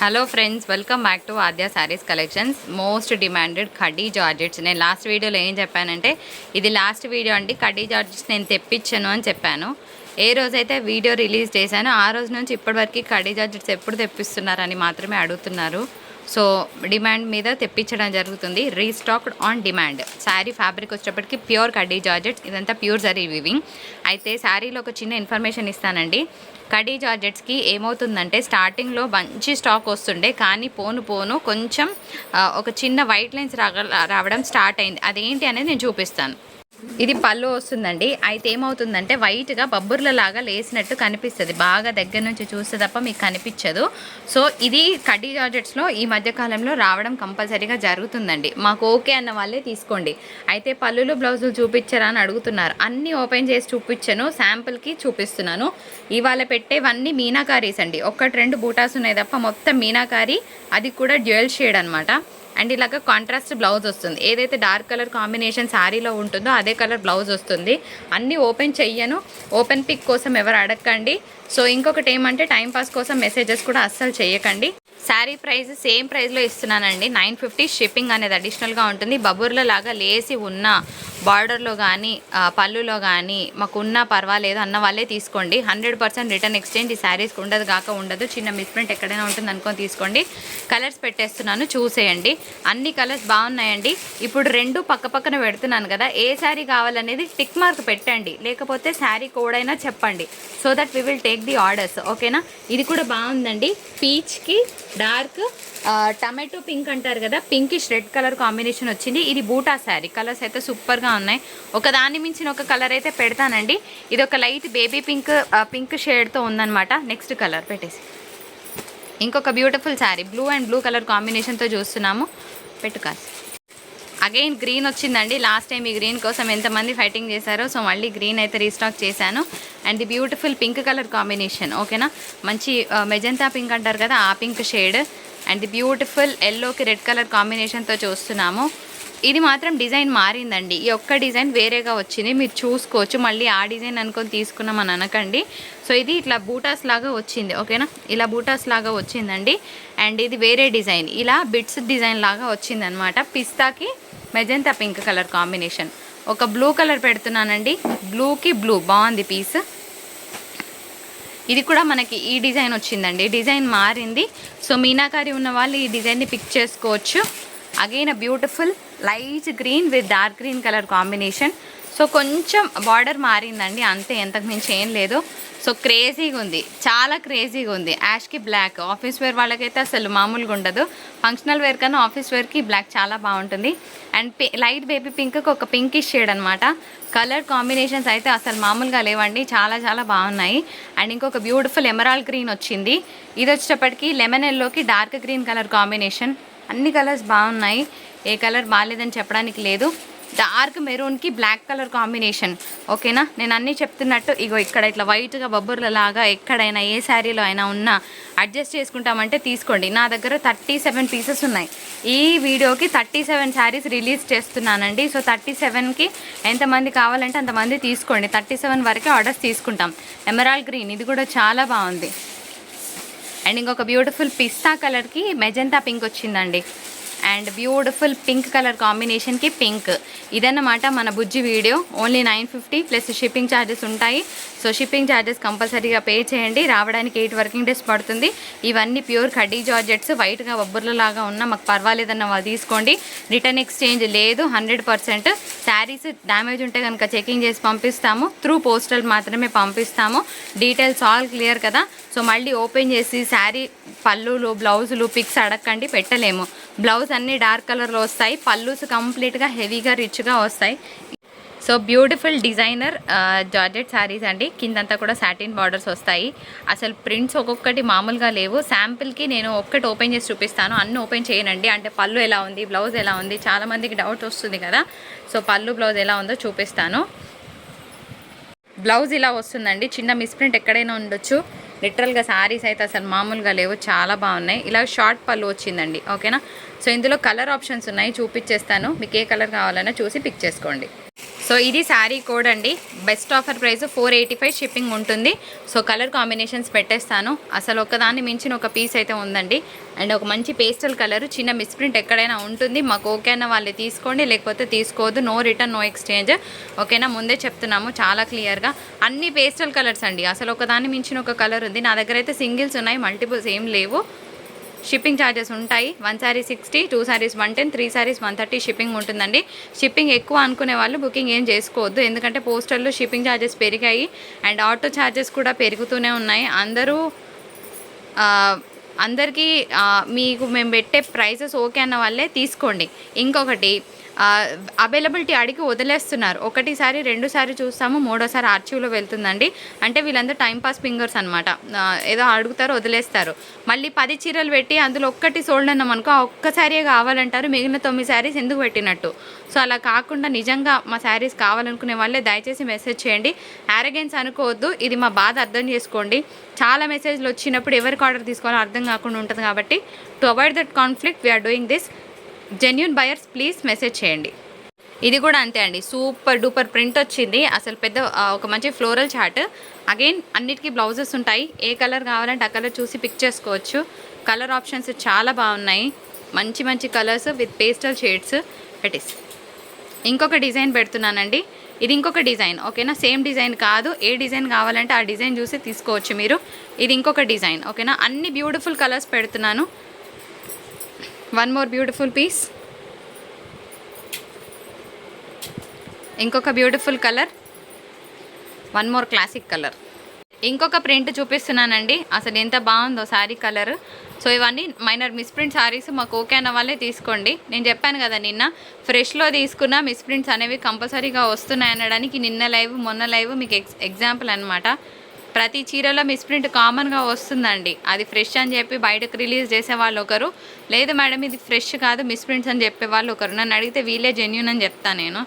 Hello friends, welcome back to Aadya saris collections. Most demanded కడ్డీ georgettes. నేను last వీడియోలో ఏం చెప్పానంటే ఇది లాస్ట్ వీడియో అండి. కడ్డీ జార్జెట్స్ నేను తెప్పించాను అని చెప్పాను. ఏ రోజైతే వీడియో రిలీజ్ చేశానో ఆ రోజు నుంచి ఇప్పటివరకు కడ్డీ జార్జెట్స్ ఎప్పుడు తెప్పిస్తున్నారని మాత్రమే అడుగుతున్నారు. సో డిమాండ్ మీద తెప్పించడం జరుగుతుంది. Restocked on demand. Sari fabric వచ్చేటప్పటికి ప్యూర్ కడ్డీ జార్జెట్స్. ఇదంతా ప్యూర్ జరీ వీవింగ్. అయితే శారీలో ఒక చిన్న ఇన్ఫర్మేషన్ ఇస్తానండి. కడ్డీ జార్జెట్స్కి ఏమవుతుందంటే స్టార్టింగ్లో మంచి స్టాక్ వస్తుండే, కానీ పోను కొంచెం ఒక చిన్న వైట్ లైన్స్ రావడం స్టార్ట్ అయింది. అదేంటి అనేది నేను చూపిస్తాను. ఇది పళ్ళు వస్తుందండి. అయితే ఏమవుతుందంటే వైట్గా బబ్బుర్లలాగా లేసినట్టు కనిపిస్తుంది. బాగా దగ్గర నుంచి చూస్తే తప్ప మీకు కనిపించదు. సో ఇది కడ్డీ జార్జెట్స్లో ఈ మధ్యకాలంలో రావడం కంపల్సరీగా జరుగుతుందండి. మాకు ఓకే అన్న వాళ్ళే తీసుకోండి. అయితే పళ్ళులు బ్లౌజులు చూపించారా అని అడుగుతున్నారు. అన్నీ ఓపెన్ చేసి చూపించాను, శాంపుల్కి చూపిస్తున్నాను. ఇవాళ పెట్టేవన్నీ మీనాకారీస్ అండి. ఒకటి రెండు బూటాస్ ఉన్నాయి తప్ప మొత్తం మీనాకారీ. అది కూడా డ్యూయల్ షేడ్ అనమాట. అండ్ ఇలాగ కాంట్రాస్ట్ బ్లౌజ్ వస్తుంది. ఏదైతే డార్క్ కలర్ కాంబినేషన్ శారీలో ఉంటుందో అదే కలర్ బ్లౌజ్ వస్తుంది. అన్నీ ఓపెన్ చెయ్యను. ఓపెన్ పిక్ కోసం ఎవరు అడగండి. సో ఇంకొకటి ఏమంటే టైంపాస్ కోసం మెసేజెస్ కూడా అస్సలు చేయకండి. శారీ ప్రైస్ సేమ్ ప్రైస్లో ఇస్తున్నానండి. 950. షిప్పింగ్ అనేది అడిషనల్గా ఉంటుంది. బబుర్ల లాగా లేసి ఉన్న బార్డర్లో కానీ పళ్ళులో కానీ మాకున్నా పర్వాలేదు అన్న వాళ్ళే తీసుకోండి. 100% రిటర్న్ ఎక్స్చేంజ్ ఈ శారీస్కి ఉండదు. చిన్న మిస్ప్రింట్ ఎక్కడైనా ఉంటుంది అనుకొని తీసుకోండి. కలర్స్ పెట్టేస్తున్నాను, చూసేయండి. అన్ని కలర్స్ బాగున్నాయండి. ఇప్పుడు రెండు పక్కన పెడుతున్నాను కదా, ఏ శారీ కావాలనేది టిక్ మార్క్ పెట్టండి, లేకపోతే శారీ కోడ్ అయినా చెప్పండి. So that we will take the orders. ఓకేనా? ఇది కూడా బాగుందండి. పీచ్కి డార్క్ టమాటో పింక్ అంటారు కదా, పింకిష్ రెడ్ కలర్ కాంబినేషన్ వచ్చింది. ఇది బూటా శారీ. కలర్స్ అయితే సూపర్గా ఉన్నాయి. ఒకదాన్ని మించిన ఒక కలర్ అయితే పెడతానండి. ఇది ఒక లైట్ బేబీ పింక్ షేడ్తో ఉందన్నమాట. నెక్స్ట్ కలర్ పెట్టేసి ఇంకొక beautiful sari blue and blue colour కాంబినేషన్తో చూస్తున్నాము. పెట్టుకాసి అగైన్ గ్రీన్ వచ్చిందండి. లాస్ట్ టైం ఈ గ్రీన్ కోసం ఎంతమంది ఫైటింగ్ చేశారో, సో మళ్ళీ గ్రీన్ అయితే రీస్టాక్ చేశాను. And the beautiful pink colour combination. ఓకేనా? మంచి మెజంతా పింక్ అంటారు కదా, ఆ pink shade. And the beautiful ఎల్లోకి రెడ్ కలర్ కాంబినేషన్తో చూస్తున్నాము. ఇది మాత్రం డిజైన్ మారిందండి. ఈ ఒక్క డిజైన్ వేరేగా వచ్చింది, మీరు చూసుకోవచ్చు. మళ్ళీ ఆ డిజైన్ అనుకొని తీసుకున్నామని అనకండి. సో ఇది ఇట్లా బూటాస్ లాగా వచ్చింది. ఓకేనా? ఇలా బూటాస్ లాగా వచ్చిందండి. అండ్ ఇది వేరే డిజైన్, ఇలా బిట్స్ డిజైన్ లాగా వచ్చింది అనమాట. పిస్తాకి మెజంతా పింక్ కలర్ కాంబినేషన్. ఒక బ్లూ కలర్ పెడుతున్నానండి. బ్లూకి బ్లూ బాగుంది పీస్. ఇది కూడా మనకి ఈ డిజైన్ వచ్చిందండి. డిజైన్ మారింది. సో మీనాకారి ఉన్న వాళ్ళు ఈ డిజైన్ని పిక్ చేసుకోవచ్చు. Again beautiful light green with dark green colour combination. So కొంచెం బార్డర్ మారిందండి, అంతే, ఎంతకు మించి ఏం లేదు. సో క్రేజీగా ఉంది, చాలా క్రేజీగా ఉంది. యాష్కి బ్లాక్ ఆఫీస్ వేర్ వాళ్ళకైతే అసలు మామూలుగా ఉండదు. ఫంక్షనల్ వేర్ కన్నా ఆఫీస్ వేర్కి బ్లాక్ చాలా బాగుంటుంది. అండ్ లైట్ బేబీ పింక్కి ఒక పింకిష్ షేడ్ అనమాట. కలర్ కాంబినేషన్స్ అయితే అసలు మామూలుగా లేవండి, చాలా బాగున్నాయి. అండ్ ఇంకొక బ్యూటిఫుల్ ఎమరాల్డ్ గ్రీన్ వచ్చింది. ఇది వచ్చేటప్పటికి లెమన్ ఎల్లోకి డార్క్ గ్రీన్ కలర్ కాంబినేషన్. అన్ని కలర్స్ బాగున్నాయి, ఏ కలర్ బాగాలేదని చెప్పడానికి లేదు. డార్క్ మెరూన్కి బ్లాక్ కలర్ కాంబినేషన్. ఓకేనా? నేను అన్నీ చెప్తున్నట్టు ఇగో ఇక్కడ ఇట్లా వైట్గా బొబ్బర్లలాగా ఎక్కడైనా ఏ శారీలో అయినా ఉన్నా అడ్జస్ట్ చేసుకుంటామంటే తీసుకోండి. నా దగ్గర 37 పీసెస్ ఉన్నాయి. ఈ వీడియోకి 37 శారీస్ రిలీజ్ చేస్తున్నానండి. సో 37కి ఎంతమంది కావాలంటే అంతమంది తీసుకోండి. 37 వరకే ఆర్డర్స్ తీసుకుంటాం. ఎమరాల్డ్ గ్రీన్ ఇది కూడా చాలా బాగుంది. అండ్ ఇంకొక బ్యూటిఫుల్ పిస్తా కలర్కి మెజంతా పింక్ వచ్చిందండి. అండ్ బ్యూటిఫుల్ పింక్ కలర్ కాంబినేషన్కి పింక్. ఇదన్నమాట మన బుజ్జి వీడియో. ఓన్లీ 950 ప్లస్ షిప్పింగ్ ఛార్జెస్ ఉంటాయి. సో షిప్పింగ్ ఛార్జెస్ కంపల్సరీగా పే చేయండి. రావడానికి 8 వర్కింగ్ డేస్ పడుతుంది. ఇవన్నీ ప్యూర్ కడ్డీ జార్జెట్స్. వైట్గా బొబ్బర్లలాగా ఉన్న మాకు పర్వాలేదన్న వాళ్ళు తీసుకోండి. రిటర్న్ ఎక్స్చేంజ్ లేదు. 100%. శారీస్ డ్యామేజ్ ఉంటే కనుక చెకింగ్ చేసి పంపిస్తాము. త్రూ పోస్టల్ మాత్రమే పంపిస్తాము. డీటెయిల్స్ ఆల్ క్లియర్ కదా. సో మళ్ళీ ఓపెన్ చేసి శారీ పళ్ళులు బ్లౌజులు పిక్స్ అడగండి, పెట్టలేము. బ్లౌజ్ అన్నీ డార్క్ కలర్లో వస్తాయి. పళ్ళుస్ కంప్లీట్గా హెవీగా రిచ్గా వస్తాయి. So beautiful designer georgette saris అండి. కిందంతా కూడా సాటిన్ బార్డర్స్ వస్తాయి. అసలు ప్రింట్స్ ఒక్కొక్కటి మామూలుగా లేవు. శాంపిల్కి నేను ఒక్కటి ఓపెన్ చేసి చూపిస్తాను, అన్నీ ఓపెన్ చేయనండి. అంటే పళ్ళు ఎలా ఉంది, బ్లౌజ్ ఎలా ఉంది, చాలామందికి డౌట్ వస్తుంది కదా. సో పళ్ళు బ్లౌజ్ ఎలా ఉందో చూపిస్తాను. బ్లౌజ్ ఇలా వస్తుందండి. చిన్న మిస్ప్రింట్ ఎక్కడైనా ఉండొచ్చు. లిటరల్గా శారీస్ అయితే అసలు మామూలుగా లేవు, చాలా బాగున్నాయి. ఇలా షార్ట్ పళ్ళు వచ్చిందండి. ఓకేనా? సో ఇందులో కలర్ ఆప్షన్స్ ఉన్నాయి, చూపించేస్తాను. మీకు ఏ కలర్ కావాలన్నా చూసి పిక్ చేసుకోండి. సో ఇది శారీ కోడ్ అండి. బెస్ట్ ఆఫర్ ప్రైస్ 485 షిప్పింగ్ ఉంటుంది. సో కలర్ కాంబినేషన్స్ పెట్టేస్తాను. అసలు ఒకదాన్ని మించిన ఒక పీస్ అయితే ఉందండి. అండ్ ఒక మంచి పేస్టల్ కలర్, చిన్న మిస్ప్రింట్ ఎక్కడైనా ఉంటుంది. మాకు ఓకే అన్న వాళ్ళు తీసుకోండి, లేకపోతే తీసుకోవద్దు. No return, no exchange. ఓకేనా, ముందే చెప్తున్నాము చాలా క్లియర్గా. అన్ని పేస్టల్ కలర్స్ అండి. అసలు ఒకదాన్ని మించిన ఒక కలర్ ఉంది. నా దగ్గర అయితే సింగిల్స్ ఉన్నాయి, మల్టిపుల్స్ ఏం లేవు. షిప్పింగ్ ఛార్జెస్ ఉంటాయి. 1 శారీ 60, 2 శారీస్ 110, 3 శారీస్ 130 షిప్పింగ్ ఉంటుందండి. షిప్పింగ్ ఎక్కువ అనుకునే వాళ్ళు బుకింగ్ ఏం చేసుకోవద్దు, ఎందుకంటే పోస్టర్లో షిప్పింగ్ ఛార్జెస్ పెరిగాయి అండ్ ఆటో ఛార్జెస్ కూడా పెరుగుతూనే ఉన్నాయి. అందరికీ మీకు మేము పెట్టే ప్రైసెస్ ఓకే అన్న వాళ్ళే తీసుకోండి. ఇంకొకటి, అవైలబిలిటీ అడిగి వదిలేస్తున్నారు. ఒకటిసారి 2 సారి చూస్తాము, 3వ సారి ఆర్చీవ్లో వెళ్తుందండి. అంటే వీళ్ళందరూ టైంపాస్ ఫింగర్స్ అనమాట. ఏదో అడుగుతారు, వదిలేస్తారు. మళ్ళీ 10 చీరలు పెట్టి అందులో ఒక్కటి సోల్డ్ అన్నాం అనుకో, ఆ ఒక్క శారీ కావాలంటారు, మిగిలిన 9 శారీస్ ఎందుకు పెట్టినట్టు. సో అలా కాకుండా నిజంగా మా శారీస్ కావాలనుకునే వాళ్ళే దయచేసి మెసేజ్ చేయండి. యారగెన్స్ అనుకోవద్దు, ఇది మా బాధ అర్థం చేసుకోండి. చాలా మెసేజ్లు వచ్చినప్పుడు ఎవరికి ఆర్డర్ తీసుకోవాలో అర్థం కాకుండా ఉంటుంది. కాబట్టి to avoid that conflict we are doing this. Genuine buyers please message చేయండి. ఇది కూడా అంతే అండి, సూపర్ డూపర్ ప్రింట్ వచ్చింది. అసలు పెద్ద ఒక మంచి ఫ్లోరల్ చార్ట్. అగైన్ అన్నిటికీ బ్లౌజెస్ ఉంటాయి. ఏ కలర్ కావాలంటే ఆ కలర్ చూసి పిక్ చేసుకోవచ్చు. కలర్ ఆప్షన్స్ చాలా బాగున్నాయి, మంచి మంచి కలర్స్ విత్ పేస్టల్ షేడ్స్ పెట్టేసి. ఇంకొక డిజైన్ పెడుతున్నానండి. ఇది ఇంకొక డిజైన్, ఓకేనా. సేమ్ డిజైన్ కాదు, ఏ డిజైన్ కావాలంటే ఆ డిజైన్ చూసి తీసుకోవచ్చు మీరు. ఇది ఇంకొక డిజైన్, ఓకేనా. అన్ని బ్యూటిఫుల్ కలర్స్ పెడుతున్నాను. వన్ మోర్ బ్యూటిఫుల్ పీస్, ఇంకొక beautiful colour, one more classic colour. ఇంకొక ప్రింట్ చూపిస్తున్నానండి. అసలు ఎంత బాగుందో శారీ కలర్. సో ఇవన్నీ మైనర్ మిస్ప్రింట్ శారీస్. మాకు ఓకే అన్న వాళ్ళే తీసుకోండి. నేను చెప్పాను కదా నిన్న, ఫ్రెష్లో తీసుకున్న మిస్ప్రింట్స్ అనేవి కంపల్సరీగా వస్తున్నాయి అనడానికి నిన్న లైవ్, మొన్న లైవ్ మీకు ఎగ్జాంపుల్ అనమాట. ప్రతి చీరలో మిస్ప్రింట్ కామన్గా వస్తుందండి. అది ఫ్రెష్ అని చెప్పి బయటకు రిలీజ్ చేసే వాళ్ళు ఒకరు, లేదు మేడం ఇది ఫ్రెష్ కాదు మిస్ప్రింట్స్ అని చెప్పే వాళ్ళు ఒకరు. నన్ను అడిగితే వీళ్ళే జెన్యూన్ అని చెప్తాను నేను.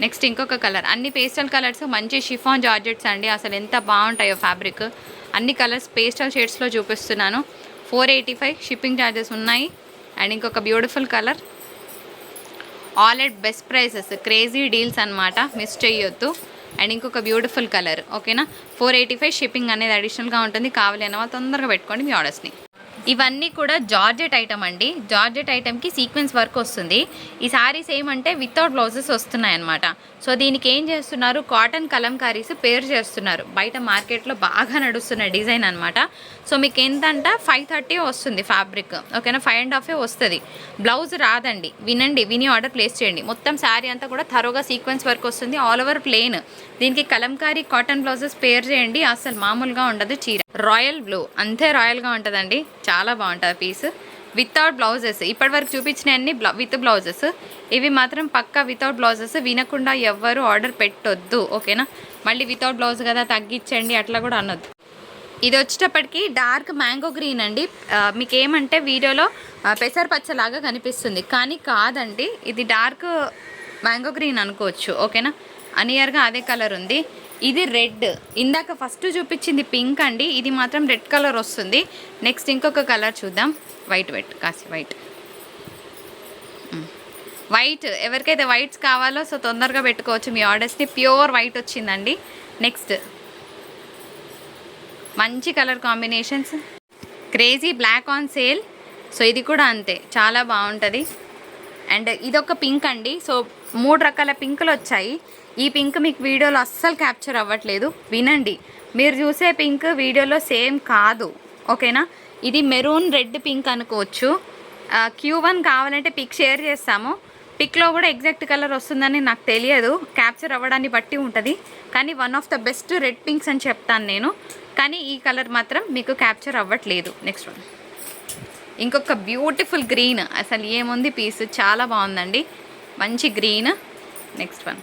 నెక్స్ట్ ఇంకొక కలర్, అన్ని పేస్టల్ కలర్స్, మంచి షిఫాన్ జార్జెట్స్ అండి. అసలు ఎంత బాగుంటాయో ఫ్యాబ్రిక్. అన్ని కలర్స్ పేస్టల్ షేడ్స్లో చూపిస్తున్నాను. 485 షిప్పింగ్ ఛార్జెస్ ఉన్నాయి. అండ్ ఇంకొక beautiful colour, all at best prices, crazy deals అనమాట, మిస్ చేయొద్దు. అండ్ ఇంకొక బ్యూటిఫుల్ కలర్, ఓకేనా. 485 షిప్పింగ్ అనేది అడిషనల్గా ఉంటుంది. కావాలి అన్న వాళ్ళు తొందరగా పెట్టుకోండి మీ ఆర్డర్స్ని. ఇవన్నీ కూడా జార్జెట్ ఐటమ్ అండి. జార్జెట్ ఐటమ్కి సీక్వెన్స్ వర్క్ వస్తుంది. ఈ శారీస్ ఏమంటే వితౌట్ బ్లౌజెస్ వస్తున్నాయి అన్నమాట. సో దీనికి ఏం చేస్తున్నారు, కాటన్ కలంకారీస్ పేర్ చేస్తున్నారు. బయట మార్కెట్లో బాగా నడుస్తున్న డిజైన్ అనమాట. సో మీకు ఎంతంట 530 వస్తుంది ఫ్యాబ్రిక్, ఓకేనా. 5.5 వస్తుంది. బ్లౌజ్ రాదండి. విని ఆర్డర్ ప్లేస్ చేయండి. మొత్తం శారీ అంతా కూడా థరోగా సీక్వెన్స్ వర్క్ వస్తుంది, ఆల్ ఓవర్ ప్లెయిన్. దీనికి కలంకారీ కాటన్ బ్లౌజెస్ పేర్ చేయండి, అసలు మామూలుగా ఉండదు చీర. రాయల్ బ్లూ, అంతే రాయల్గా ఉంటుందండి. చాలా బాగుంటుంది పీస్. వితౌట్ బ్లౌజెస్, ఇప్పటివరకు చూపించిన అన్ని విత్ బ్లౌజెస్. ఇవి మాత్రం పక్కా వితౌట్ బ్లౌజెస్. వినకుండా ఎవ్వరు ఆర్డర్ పెట్టొద్దు, ఓకేనా. మళ్ళీ వితౌట్ బ్లౌజ్ కదా తగ్గించండి అట్లా కూడా అనొద్దు. ఇది వచ్చేటప్పటికి డార్క్ మ్యాంగో గ్రీన్ అండి. మీకు ఏమంటే వీడియోలో పెసరపచ్చలాగా కనిపిస్తుంది, కానీ కాదండి, ఇది డార్క్ మ్యాంగో గ్రీన్ అనుకోవచ్చు, ఓకేనా. అనియర్గా అదే కలర్ ఉంది. ఇది రెడ్, ఇందాక ఫస్ట్ చూపించింది పింక్ అండి, ఇది మాత్రం రెడ్ కలర్ వస్తుంది. నెక్స్ట్ ఇంకొక కలర్ చూద్దాం, వైట్ కాసి వైట్. ఎవరికైతే వైట్స్ కావాలో సో తొందరగా పెట్టుకోవచ్చు మీ ఆర్డర్స్ని. ప్యూర్ వైట్ వచ్చిందండి. నెక్స్ట్ మంచి colour combinations, crazy black on sale. So ఇది కూడా అంతే, చాలా బాగుంటుంది. అండ్ ఇదొక పింక్ అండి. సో 3 రకాల పింకులు వచ్చాయి. ఈ పింక్ మీకు వీడియోలో అస్సలు క్యాప్చర్ అవ్వట్లేదు, వినండి. మీరు చూసే పింక్ వీడియోలో సేమ్ కాదు, ఓకేనా. ఇది మెరూన్ రెడ్ పింక్ అనుకోవచ్చు. Q1 కావాలంటే పిక్ షేర్ చేస్తాము. పిక్లో కూడా ఎగ్జాక్ట్ కలర్ వస్తుందని నాకు తెలియదు, క్యాప్చర్ అవ్వడాన్ని బట్టి ఉంటుంది. కానీ one of the best red pinks అని చెప్తాను నేను. కానీ ఈ కలర్ మాత్రం మీకు క్యాప్చర్ అవ్వట్లేదు. నెక్స్ట్ వన్, ఇంకొక బ్యూటిఫుల్ గ్రీన్. అసలు ఏముంది పీస్, చాలా బాగుందండి, మంచి గ్రీన్. నెక్స్ట్ వన్,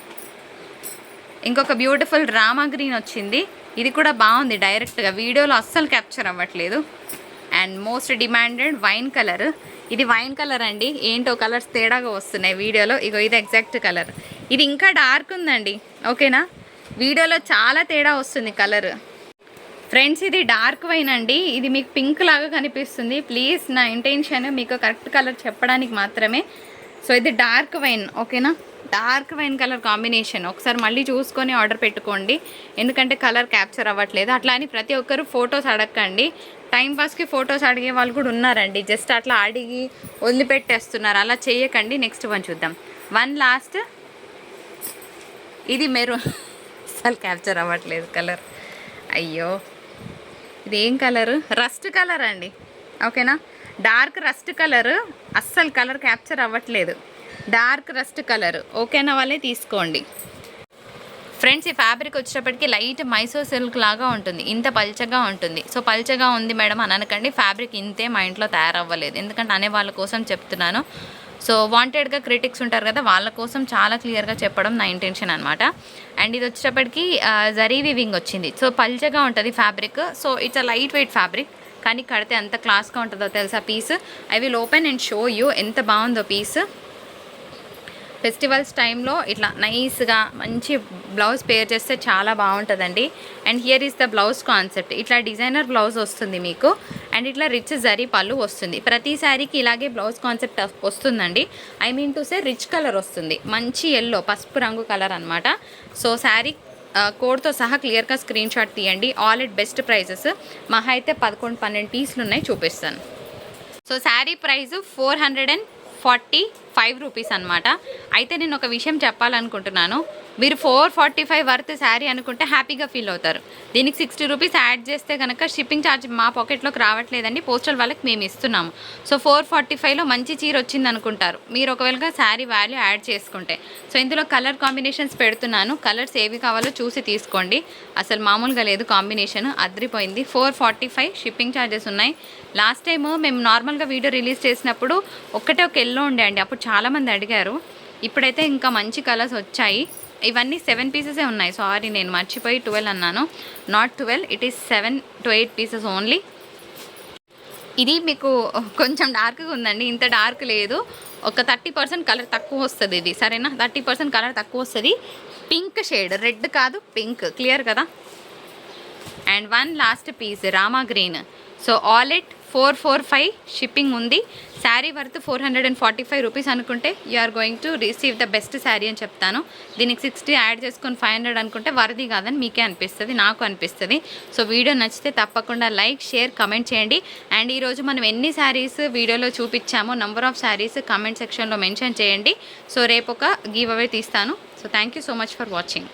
ఇంకొక బ్యూటిఫుల్ రామా గ్రీన్ వచ్చింది. ఇది కూడా బాగుంది, డైరెక్ట్గా వీడియోలో అస్సలు క్యాప్చర్ అవ్వట్లేదు. And most demanded wine colour. ఇది వైన్ కలర్ అండి, ఏంటో కలర్స్ తేడాగా వస్తున్నాయి వీడియోలో. ఇగో ఇది ఎగ్జాక్ట్ కలర్. ఇది ఇంకా డార్క్ ఉందండి, ఓకేనా. వీడియోలో చాలా తేడా వస్తుంది కలర్. ఫ్రెండ్స్ ఇది డార్క్ వైన్ అండి, ఇది మీకు పింక్ లాగా కనిపిస్తుంది. ప్లీజ్, నా ఇంటెన్షన్ మీకు కరెక్ట్ కలర్ చెప్పడానికి మాత్రమే. సో ఇది డార్క్ వైన్, ఓకేనా. Dark wine colour combination. ఒకసారి మళ్ళీ చూసుకొని ఆర్డర్ పెట్టుకోండి, ఎందుకంటే కలర్ క్యాప్చర్ అవ్వట్లేదు. అట్లా అని ప్రతి ఒక్కరు ఫొటోస్ అడగండి. టైంపాస్కి ఫొటోస్ అడిగే వాళ్ళు కూడా ఉన్నారండి, జస్ట్ అట్లా అడిగి వదిలిపెట్టేస్తున్నారు. అలా చేయకండి. నెక్స్ట్ వన్ చూద్దాం. వన్ లాస్ట్, ఇది మెరూన్. అసలు క్యాప్చర్ అవ్వట్లేదు కలర్. అయ్యో, ఇది ఏం కలరు? రస్ట్ కలర్ అండి. ఓకేనా, డార్క్ రస్ట్ కలర్. అస్సలు కలర్ క్యాప్చర్ అవ్వట్లేదు. Dark rust colour. ఓకేనా, వాళ్ళే తీసుకోండి. ఫ్రెండ్స్, ఈ ఫ్యాబ్రిక్ వచ్చేటప్పటికి లైట్ మైసూర్ సిల్క్ లాగా ఉంటుంది, ఇంత పల్చగా ఉంటుంది. సో పల్చగా ఉంది మేడం అని అనకండి, ఫ్యాబ్రిక్ ఇంతే మా ఇంట్లో తయారవ్వలేదు. ఎందుకంటే అనే వాళ్ళ కోసం చెప్తున్నాను. సో వాంటెడ్గా క్రిటిక్స్ ఉంటారు కదా, వాళ్ళ కోసం చాలా క్లియర్గా చెప్పడం నా ఇంటెన్షన్ అనమాట. అండ్ ఇది వచ్చేటప్పటికి జరీ వీవింగ్ వచ్చింది. సో పల్చగా ఉంటుంది fabric. So it's a light weight fabric, కానీ కడితే ఎంత క్లాస్గా ఉంటుందో తెలుసా piece. I will open and show you ఎంత బాగుందో పీస్. ఫెస్టివల్స్ టైంలో ఇట్లా నైస్గా మంచి బ్లౌజ్ పేర్ చేస్తే చాలా బాగుంటుందండి. And here is the blouse concept. ఇట్లా డిజైనర్ బ్లౌజ్ వస్తుంది మీకు, అండ్ ఇట్లా రిచ్ జరీ పళ్ళు వస్తుంది. ప్రతి శారీకి ఇలాగే బ్లౌజ్ కాన్సెప్ట్ వస్తుందండి. I mean to say rich colour వస్తుంది, మంచి ఎల్లో పసుపు రంగు కలర్ అనమాట. సో శారీ కోడ్తో సహా క్లియర్గా స్క్రీన్ షాట్ తీయండి. All at best prices. మహా అయితే 11-12 పీసులు ఉన్నాయి, చూపిస్తాను. సో శారీ ప్రైస్ 445 రూపీస్ అనమాట. అయితే నేను ఒక విషయం చెప్పాలనుకుంటున్నాను. మీరు 445 వర్త్ శారీ అనుకుంటే హ్యాపీగా ఫీల్ అవుతారు. దీనికి 60 రూపీస్ యాడ్ చేస్తే కనుక షిప్పింగ్ ఛార్జ్ మా పాకెట్లోకి రావట్లేదండి, పోస్టల్ వాళ్ళకి మేము ఇస్తున్నాము. సో 445లో మంచి చీర వచ్చింది అనుకుంటారు మీరు, ఒకవేళ శారీ వాల్యూ యాడ్ చేసుకుంటే. సో ఇందులో కలర్ కాంబినేషన్స్ పెడుతున్నాను, కలర్స్ ఏవి కావాలో చూసి తీసుకోండి. అసలు మామూలుగా లేదు కాంబినేషన్, అదిరిపోయింది. 445 షిప్పింగ్ ఛార్జెస్ ఉన్నాయి. లాస్ట్ టైము మేము నార్మల్గా వీడియో రిలీజ్ చేసినప్పుడు ఒక్కటే ఒక ఎల్లో ఉండే అండి, అప్పుడు చాలామంది అడిగారు. ఇప్పుడైతే ఇంకా మంచి కలర్స్ వచ్చాయి. ఇవన్నీ 7 పీసెసే ఉన్నాయి. సారీ, నేను మర్చిపోయి 12 అన్నాను. Not 12, it is 7 to 8 pieces only. ఇది మీకు కొంచెం డార్క్గా ఉందండి, ఇంత డార్క్ లేదు. ఒక 30% కలర్ తక్కువ వస్తుంది ఇది, సరేనా? 30% కలర్ తక్కువ వస్తుంది. పింక్ షేడ్, రెడ్ కాదు పింక్, క్లియర్ కదా. And one last piece Rama green. So all at 445 shipping ఉంది. శారీ వర్త్ 445 రూపీస్ అనుకుంటే you are going to receive the best sari అని చెప్తాను. దీనికి 60 యాడ్ చేసుకొని 500 అనుకుంటే వరది కాదని మీకే అనిపిస్తుంది, నాకు అనిపిస్తుంది. సో వీడియో నచ్చితే తప్పకుండా లైక్, షేర్, కమెంట్ చేయండి. అండ్ ఈరోజు మనం ఎన్ని శారీస్ వీడియోలో చూపించామో నంబర్ ఆఫ్ శారీస్ కమెంట్ సెక్షన్లో మెన్షన్ చేయండి. సో రేపు ఒక గివ్ అవే తీస్తాను. So thank you so much for watching.